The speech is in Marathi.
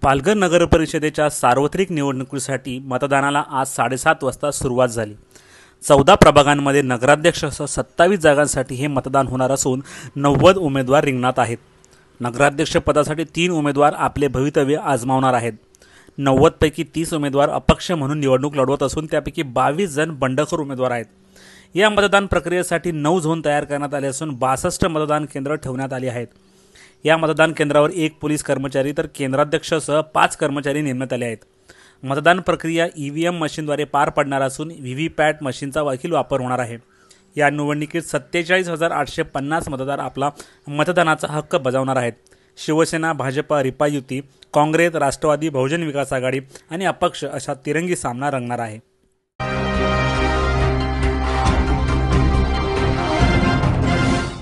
पालघर नगर परिषदेच्या सार्वत्रिक निवडणुकीसाठी मतदानाला आज 7:30 वाजता सुरुवात झाली। 14 प्रभागांमध्ये नगराध्यक्षसह 27 जागांसाठी हे मतदान होणार असून 90 उमेदवार रिंगणात आहेत। नगराध्यक्ष पदासाठी 3 उमेदवार आपले भवितव्य आजमावणार आहेत। 90 पैकी 30 उमेदवार अपक्ष म्हणून निवडणूक लढवत असून त्यापैकी 22 जण बंडखोर उमेदवार आहेत। या मतदान प्रक्रियेसाठी 9 झोन तयार करण्यात आले असून 62 मतदान केंद्र ठेवण्यात आली आहेत। या मतदान केंद्रावर 1 पोलीस कर्मचारी तर केंद्राध्यक्षसह 5 कर्मचारी नेमण्यात आले आहेत। मतदान प्रक्रिया ईव्हीएम मशीनद्वारे पार पडणार असून व्हीव्हीपॅट मशीनचा देखील वापर होणार आहे। या निवडणुकीत 47,850 मतदार आपला मतदानाचा हक्क बजावणार आहेत। शिवसेना, भाजपा, रिपाई युती, काँग्रेस, राष्ट्रवादी, बहुजन विकास आघाडी आणि अपक्ष अशा तिरंगी सामना रंगणार आहे।